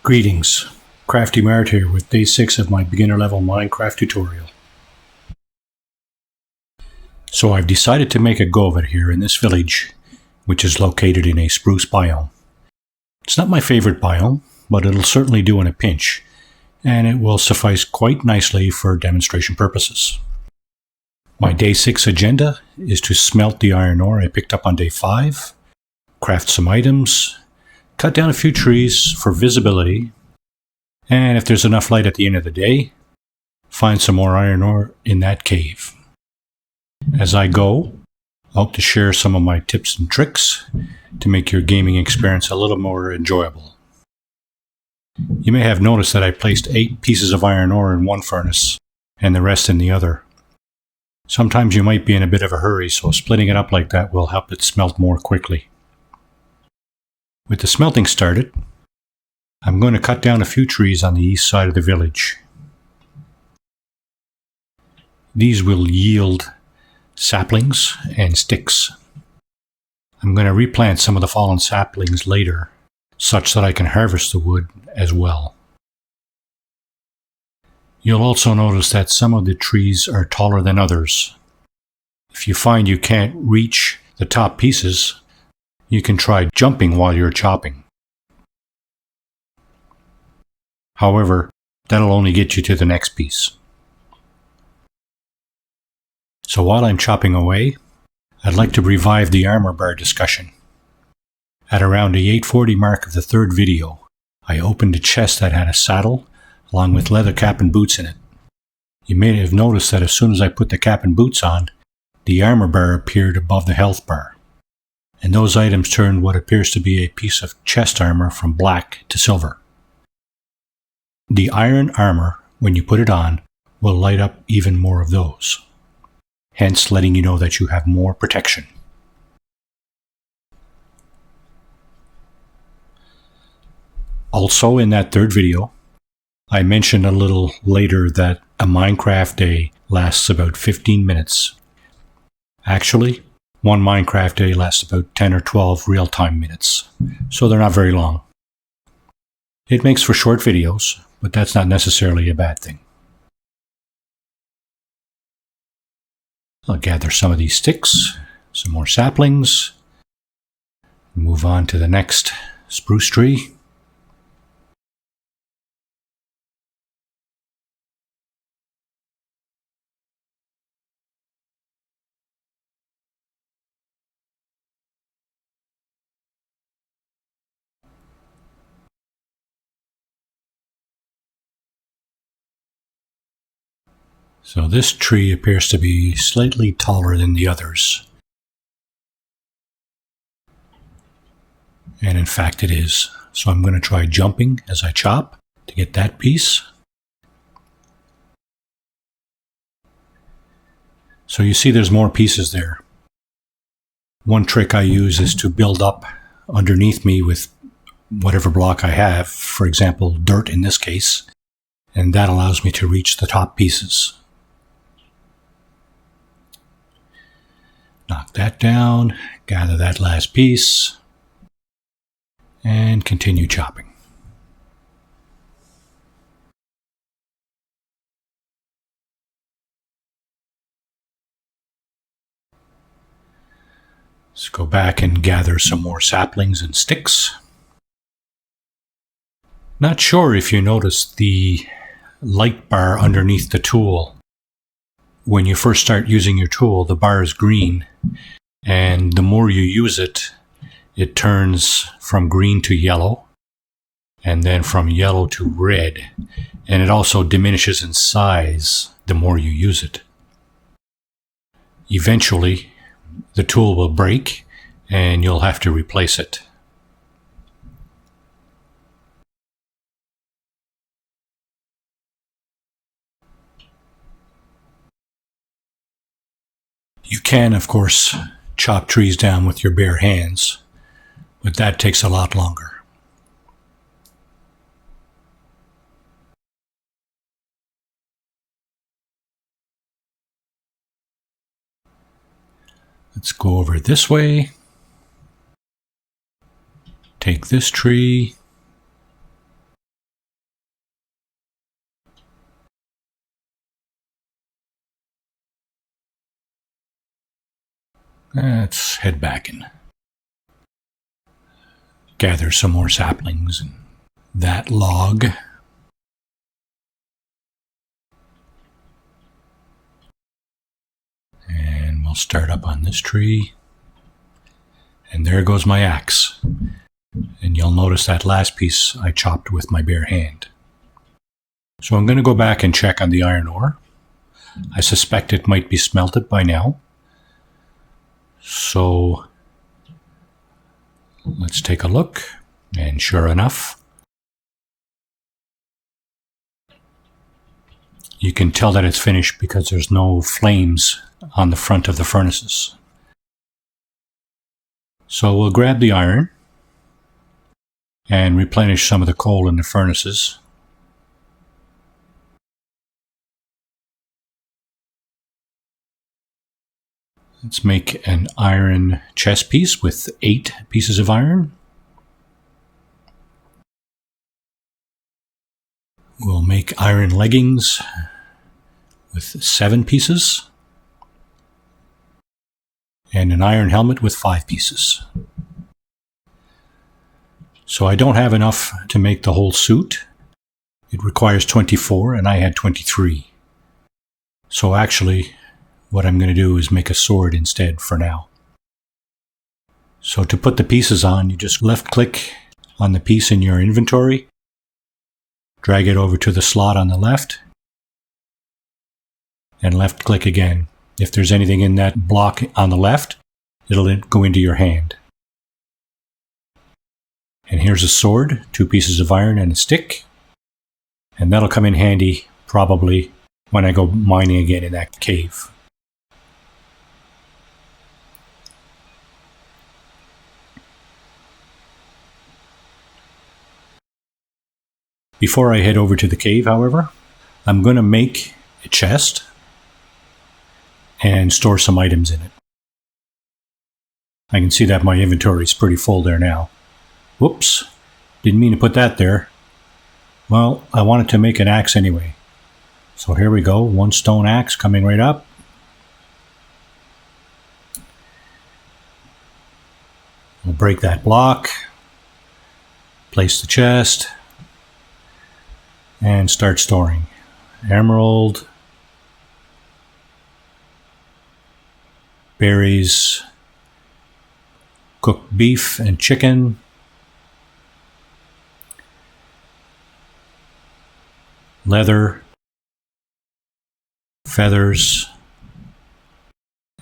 Greetings, Crafty Mart here with day 6 of my beginner level Minecraft tutorial. So I've decided to make a go of it here in this village, which is located in a spruce biome. It's not my favorite biome, but it'll certainly do in a pinch, and it will suffice quite nicely for demonstration purposes. My day 6 agenda is to smelt the iron ore I picked up on day 5, craft some items, cut down a few trees for visibility, and if there's enough light at the end of the day, find some more iron ore in that cave. As I go, I hope to share some of my tips and tricks to make your gaming experience a little more enjoyable. You may have noticed that I placed 8 pieces of iron ore in one furnace and the rest in the other. Sometimes you might be in a bit of a hurry, so splitting it up like that will help it smelt more quickly. With the smelting started, I'm going to cut down a few trees on the east side of the village. These will yield saplings and sticks. I'm going to replant some of the fallen saplings later, such that I can harvest the wood as well. You'll also notice that some of the trees are taller than others. If you find you can't reach the top pieces, you can try jumping while you're chopping. However, that'll only get you to the next piece. So while I'm chopping away, I'd like to revive the armor bar discussion. At around the 840 mark of the third video, I opened a chest that had a saddle along with leather cap and boots in it. You may have noticed that as soon as I put the cap and boots on, the armor bar appeared above the health bar. And those items turned what appears to be a piece of chest armor from black to silver. The iron armor, when you put it on, will light up even more of those, hence letting you know that you have more protection. Also in that third video, I mentioned a little later that a Minecraft day lasts about 15 minutes. Actually, one Minecraft day lasts about 10 or 12 real-time minutes, so they're not very long. It makes for short videos, but that's not necessarily a bad thing. I'll gather some of these sticks, some more saplings, move on to the next spruce tree. So this tree appears to be slightly taller than the others. And in fact it is. So I'm going to try jumping as I chop to get that piece. So you see there's more pieces there. One trick I use is to build up underneath me with whatever block I have, for example dirt in this case, and that allows me to reach the top pieces. Knock that down, gather that last piece, and continue chopping. Let's go back and gather some more saplings and sticks. Not sure if you noticed the light bar underneath the tool. When you first start using your tool, the bar is green, and the more you use it, it turns from green to yellow, and then from yellow to red, and it also diminishes in size the more you use it. Eventually, the tool will break, and you'll have to replace it. You can, of course, chop trees down with your bare hands, but that takes a lot longer. Let's go over this way. Take this tree, Let's head back and gather some more saplings and that log. And we'll start up on this tree. And there goes my axe. And you'll notice that last piece I chopped with my bare hand. So I'm going to go back and check on the iron ore. I suspect it might be smelted by now. So let's take a look. And sure enough, you can tell that it's finished because there's no flames on the front of the furnaces. So we'll grab the iron and replenish some of the coal in the furnaces. Let's make an iron chess piece with 8 pieces of iron. We'll make iron leggings with 7 pieces. And an iron helmet with 5 pieces. So I don't have enough to make the whole suit. It requires 24 and I had 23. So actually, what I'm going to do is make a sword instead for now. So to put the pieces on, you just left click on the piece in your inventory, drag it over to the slot on the left, and left click again. If there's anything in that block on the left, it'll go into your hand. And here's a sword, 2 pieces of iron and a stick. And that'll come in handy probably when I go mining again in that cave. Before I head over to the cave, however, I'm going to make a chest and store some items in it. I can see that my inventory is pretty full there now. Whoops, didn't mean to put that there. Well, I wanted to make an axe anyway. So here we go, 1 stone axe coming right up. We'll break that block, place the chest, and start storing. Emerald, berries, cooked beef and chicken, leather, feathers,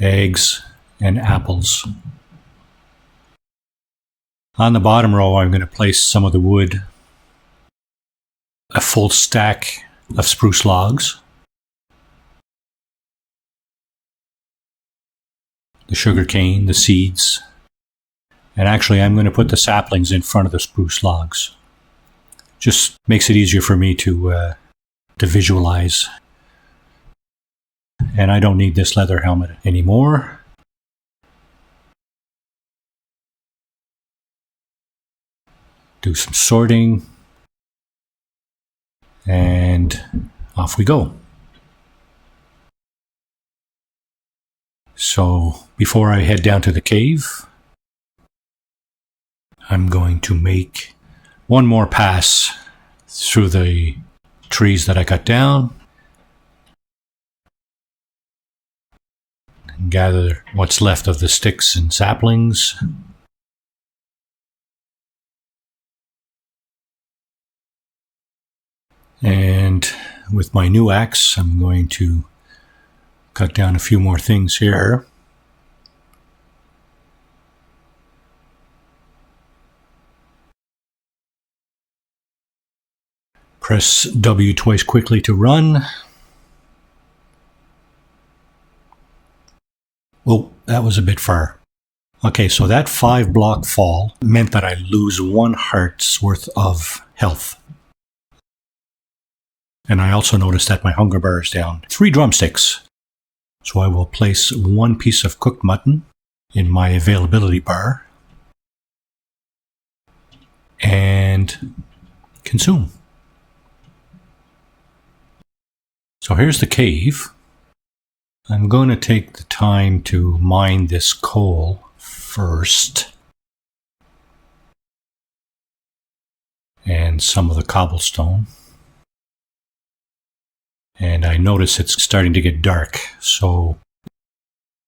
eggs, and apples. On the bottom row, I'm going to place some of the wood, a full stack of spruce logs, the sugar cane, the seeds, and actually I'm going to put the saplings in front of the spruce logs. Just makes it easier for me to visualize. And I don't need this leather helmet anymore. Do some sorting. And off we go. So before I head down to the cave, I'm going to make one more pass through the trees that I cut down and gather what's left of the sticks and saplings. And with my new axe, I'm going to cut down a few more things here. Press W twice quickly to run. Oh, that was a bit far. Okay, so that 5-block fall meant that I lose 1 heart's worth of health. And I also noticed that my hunger bar is down 3 drumsticks. So I will place 1 piece of cooked mutton in my availability bar and consume. So here's the cave. I'm going to take the time to mine this coal first. And some of the cobblestone. And I notice it's starting to get dark, so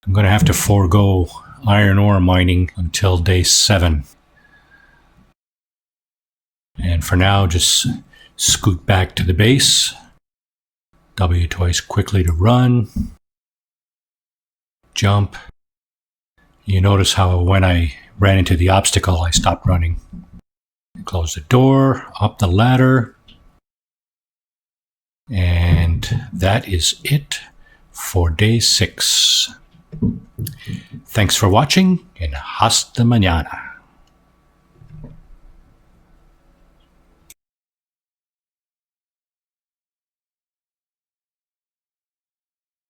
I'm going to have to forego iron ore mining until day 7. And for now, just scoot back to the base. W twice quickly to run. Jump. You notice how when I ran into the obstacle, I stopped running. Close the door, up the ladder. And that is it for day 6. Thanks for watching, and hasta mañana.